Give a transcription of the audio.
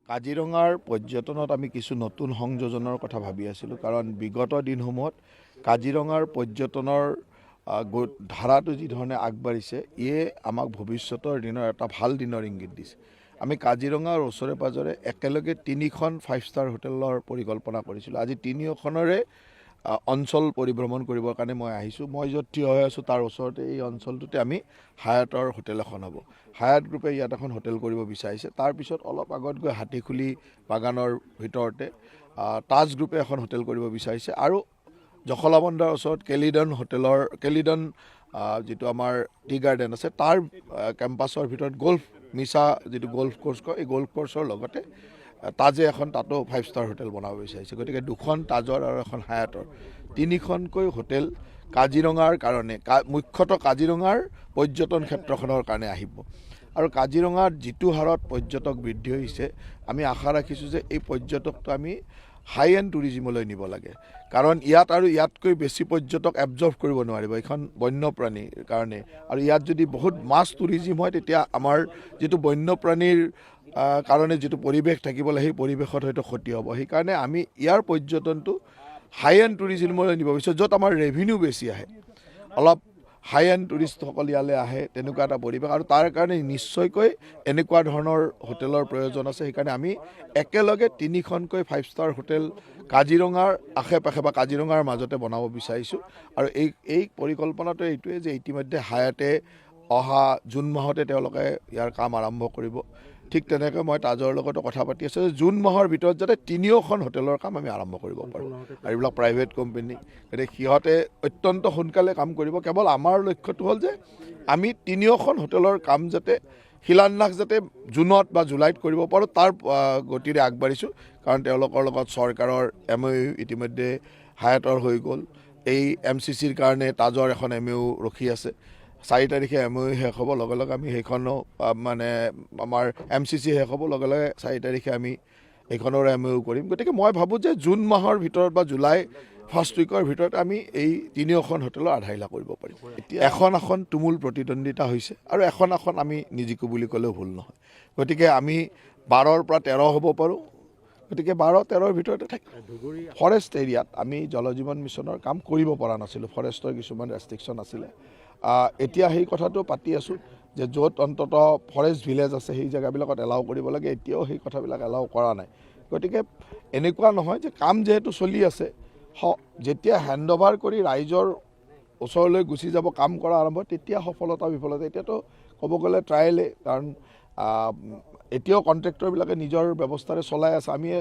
কাজিৰঙাৰ পৰ্যটনত আমি কিছু নতুন সংযোজনৰ কথা ভাবি আছিলোঁ কাৰণ বিগত দিনসমূহত কাজিৰঙাৰ পৰ্যটনৰ ধাৰাটো যি ধৰণে আগবাঢ়িছে ইয়ে আমাক ভৱিষ্যতৰ দিনৰ এটা ভাল দিনৰ ইংগিত দিছে। আমি কাজিৰঙাৰ ওচৰে পাজৰে একেলগে 3খন 5 ষ্টাৰ হোটেলৰ পৰিকল্পনা কৰিছিলোঁ। আজি 3খনৰে অঞ্চল পৰিভ্ৰমণ কৰিবৰ কাৰণে মই আহিছোঁ। মই য'ত থিয় হৈ আছোঁ তাৰ ওচৰতে এই অঞ্চলটোতে আমি হায়াতৰ হোটেল এখন হ'ব। হায়াত গ্ৰুপে ইয়াত এখন হোটেল কৰিব বিচাৰিছে। তাৰপিছত অলপ আগত গৈ হাতীখুলি বাগানৰ ভিতৰতে তাজ গ্ৰুপে এখন হোটেল কৰিব বিচাৰিছে আৰু জখলাবন্ধাৰ ওচৰত কেলিডন যিটো আমাৰ টি গাৰ্ডেন আছে তাৰ কেম্পাছৰ ভিতৰত যিটো গল্ফ কোৰ্ছ কয় এই গল্ফ কোৰ্ছৰ লগতে তাজে এখন তাতো 5 ষ্টাৰ হোটেল বনাব বিচাৰিছে। গতিকে 2খন তাজৰ আৰু এখন হায়াতৰ 3খনকৈ হোটেল কাজিৰঙাৰ কাৰণে মুখ্যতঃ কাজিৰঙাৰ পৰ্যটন ক্ষেত্ৰখনৰ কাৰণে আহিব আৰু কাজিৰঙাত যিটো হাৰত পৰ্যটক বৃদ্ধি হৈছে আমি আশা ৰাখিছোঁ যে এই পৰ্যটকটো আমি হাই এণ্ড টুৰিজিমলৈ নিব লাগে কাৰণ ইয়াত আৰু ইয়াতকৈ বেছি পৰ্যটক এবজৰ্ভ কৰিব নোৱাৰিব এইখন বন্যপ্ৰাণীৰ কাৰণে আৰু ইয়াত যদি বহুত মাছ টুৰিজিম হয় তেতিয়া আমাৰ যিটো বন্যপ্ৰাণীৰ কাৰণে যিটো পৰিৱেশ থাকিব লাগে সেই পৰিৱেশত হয়তো ক্ষতি হ'ব। সেইকাৰণে আমি ইয়াৰ পৰ্যটনটো হাই এণ্ড টুৰিজিমলৈ নিব বিচাৰোঁ য'ত আমাৰ ৰেভিনিউ বেছি আহে। অলপ হাই এণ্ড টুৰিষ্টসকল ইয়ালৈ আহে তেনেকুৱা এটা পৰিৱেশ আৰু তাৰ কাৰণে নিশ্চয়কৈ এনেকুৱা ধৰণৰ হোটেলৰ প্ৰয়োজন আছে। সেইকাৰণে আমি একেলগে 3খনকৈ 5 ষ্টাৰ হোটেল কাজিৰঙাৰ আশে পাশে বা কাজিৰঙাৰ মাজতে বনাব বিচাৰিছোঁ আৰু এই পৰিকল্পনাটো এইটোৱে যে ইতিমধ্যে হায়াতে অহা জুন মাহতে তেওঁলোকে ইয়াৰ কাম আৰম্ভ কৰিব। ঠিক তেনেকৈ মই তাজৰ লগতো কথা পাতি আছোঁ যে জুন মাহৰ ভিতৰত যাতে 3খন হোটেলৰ কাম আমি আৰম্ভ কৰিব পাৰোঁ আৰু এইবিলাক প্ৰাইভেট কোম্পানী গতিকে সিহঁতে অত্যন্ত সোনকালে কাম কৰিব। কেৱল আমাৰ লক্ষ্যটো হ'ল যে আমি 3খন হোটেলৰ কাম যাতে শিলান্যাস যাতে জুনত বা জুলাইত কৰিব পাৰোঁ তাৰ গতিৰে আগবাঢ়িছোঁ কাৰণ তেওঁলোকৰ লগত চৰকাৰৰ MOU ইতিমধ্যে হায়াতৰ হৈ গ'ল। এই MCCৰ কাৰণে তাজৰ এখন MOU ৰখি আছে। 4 তাৰিখে MOU শেষ হ'ব লগে লগে আমি সেইখনো মানে আমাৰ MCC শেষ হ'ব লগে লগে 4 তাৰিখে আমি এইখনৰ MOU কৰিম। গতিকে মই ভাবোঁ যে জুন মাহৰ ভিতৰত বা জুলাই ফাৰ্ষ্ট উইকৰ ভিতৰত আমি এই 3খন হোটেলৰ আধাৰিলা কৰিব পাৰিম। এতিয়া এখন তুমুল প্ৰতিদ্বন্দ্বিতা হৈছে আৰু এখন আমি নিজিকো বুলি ক'লেও ভুল নহয়। গতিকে আমি 12ৰ পৰা 13 হ'ব পাৰোঁ। গতিকে 12-13ৰ ভিতৰতে থাকিম। ফৰেষ্ট এৰিয়াত আমি জল জীৱন মিছনৰ কাম কৰিব পৰা নাছিলোঁ। ফৰেষ্টৰ কিছুমান ৰেষ্ট্ৰিকশ্যন আছিলে। এতিয়া সেই কথাটো পাতি আছোঁ যে য'ত অন্ততঃ ফৰেষ্ট ভিলেজ আছে সেই জেগাবিলাকত এলাউ কৰিব লাগে। এতিয়াও সেই কথাবিলাক এলাউ কৰা নাই। গতিকে এনেকুৱা নহয় যে কাম যিহেতু চলি আছে যেতিয়া হেণ্ড অভাৰ কৰি ৰাইজৰ ওচৰলৈ গুচি যাব কাম কৰা আৰম্ভ তেতিয়া সফলতা বিফলতা এতিয়াতো ক'ব গ'লে ট্ৰায়েলে কাৰণ এতিয়াও কণ্ট্ৰেক্টৰবিলাকে নিজৰ ব্যৱস্থাৰে চলাই আছে। আমি